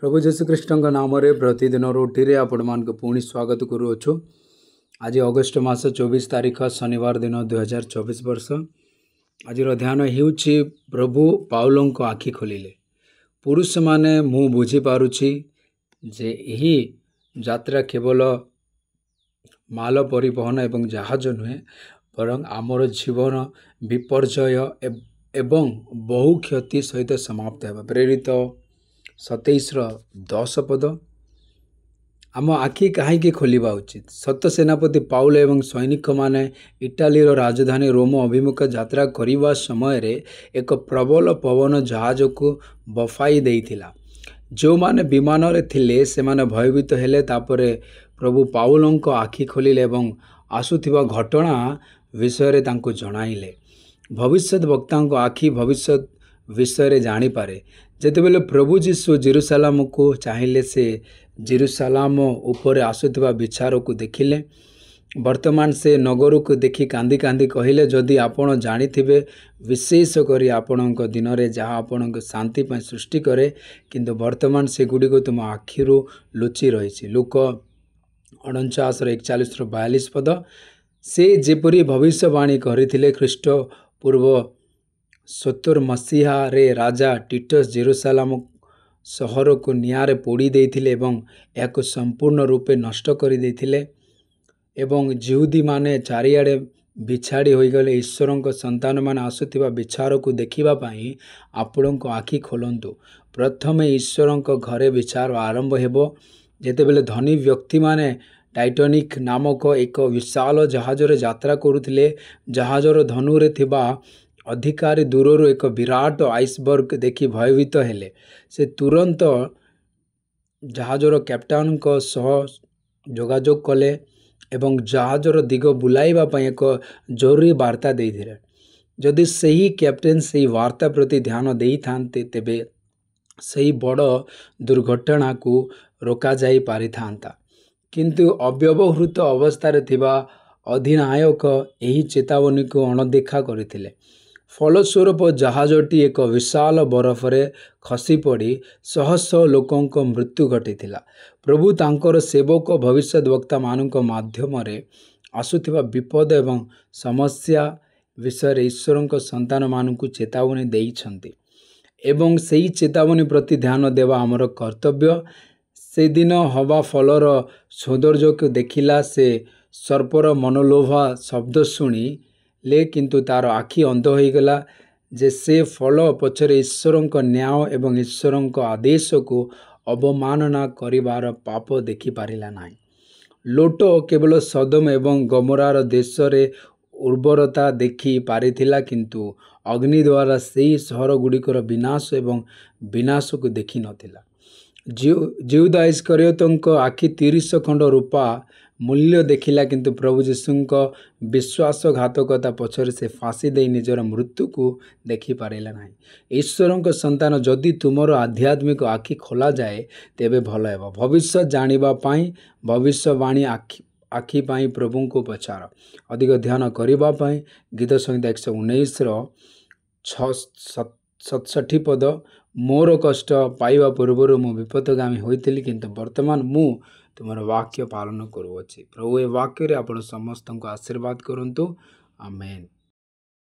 प्रभु जीशुख्रीष्ण नाम प्रतिदिन रोटी आपण मान पुणी स्वागत करुअछु। आज अगस्ट मास 24 तारीख शनिवार दिन 2024 वर्ष। आज ध्यान हेउछि प्रभु पाउलों को आखि खोलिले। पुरुष माने मु बुझी पारुछि जे एही यात्रा केवल माल परिवहन एवं जहाज नुहे बरं आमर जीवन विपर्जय एवं बहु क्षति सहित समाप्त हेबा। प्रेरित 27:10 पद। आम आखि कहीं खोलिबा उचित। सत सेनापति पाउल एवं सैनिक माने इटालीर राजधानी रोम अभिमुख यात्रा करिबा समय रे एक प्रबल पवन जहाज को बफाई देइथिला। जो माने विमान रे थिले से माने भयभीत हेले। तापरे प्रभु पाउलों को आखि खोलिले एवं आसुथिबा घटना विषय रे तांको जणाइले। भविष्यत वक्ता को आखि भविष्यत विषय रे जानी पारे। जेतेबेले प्रभु जीशु जेरुसालेम को चाहिले से जेरुसालेम ऊपर आसुथिबा विचार को देखिले। वर्तमान से नगर को देखि कांदी कांदी कहिले, जदि आपण जानिथिबे विशेष करी आपणक दिन रे जहाँ आपणक शांति पय सृष्टि करे, किंतु वर्तमान से गुडी को तुम आखिरु लुचि रहिछि। लूक 49:41-42 पद। से जेपरी भविष्यवाणी करिथिले, ख्रीष्ट पूर्व 70 मसीहा रे राजा टिटस जेरुसालेम सहर को निआरे पोड़ी देइथिले एवं याको संपूर्ण रूपे नष्ट करि देइथिले एवं जिहुदी माने चारियाडे बिछाड़ी होई गले। ईश्वरक संतान माने आसुथिबा विचार को देखिबा पई आपणक आखि खोलंतु। प्रथमे ईश्वरक घरे विचार आरंभ हेबो। जेतेबेले धनी व्यक्ति माने टाइटानिक नामक एक विशाल जहाज रे यात्रा करुथिले, जहाजर धनुरे थिबा अधिकारी दूरରୁ एक विराट आइसबर्ग देखि भयभीत हेले। से तुरंत जहाजर कैप्टेन को सह जोगाजोग कले एवं जहाजर दिग बुलाइबा पई एक जरूरी वार्ता देइथिले। जदि सही कैप्टेन सही वार्ता प्रति ध्यान देई थांते तेबे सही बड़ दुर्घटना को रोका जाई पारि थांता। किंतु अव्यवहृत अवस्था रे थिबा अधिनायक एही चेतावनी को अणदेखा करथिले। फलस्वरूप जहाजटी एक विशाल बरफ रे खसी पड़ी शह शह लोकों को मृत्यु घटिथिला। प्रभु तांकर सेवक भविष्यद्वक्ता मानक माध्यम रे आसुथिबा विपद एवं समस्या विषय रे ईश्वरक संतान मानकु चेतावनी देइछन्ति एवं सेही चेतावनी प्रति ध्यान देवा हमर कर्तव्य। से दिन हवा फलर सौंदर्य को देखिला से सर्पर मनोलोभा शब्द शुणी ले, किंतु तार आखि अंध हो गला जे से फल पछरे ईश्वरक न्याय एवं ईश्वरक आदेश को अवमानना करिवार पाप देखि पारिला नाही। लोट केवल सदम एवं गमोरार देश रे उर्वरता देखि पारिथिला, किंतु अग्नि द्वारा सेही सहर गुड़िकर विनाश एवं विनाश को देखि नथिला। जिहुदा इस्करियोतक आखि 30 खंड रूपा मूल्य देखिला, किंतु प्रभु जीशुक विश्वासघातकता पछरे से फांसी दे निजर मृत्यु को देखि पारिला नाही। ईश्वरक संतान जदि तुमर आध्यात्मिक आखि खोला जाए तेबे भल हेबो। भविष्य जानिबा पाई भविष्यवाणी आखि पाई प्रभु को पचार। अधिक ध्यान करिबा पाई गीत संहिता 119:67 पद। मोर कष्ट पाइबा पूर्व मु विपदगामी होइतिली, किंतु वर्तमान मु तुमर वाक्य पालन करुअछि। प्रभु ए वाक्य रे आपण समस्त को आशीर्वाद करंतु। आमेन।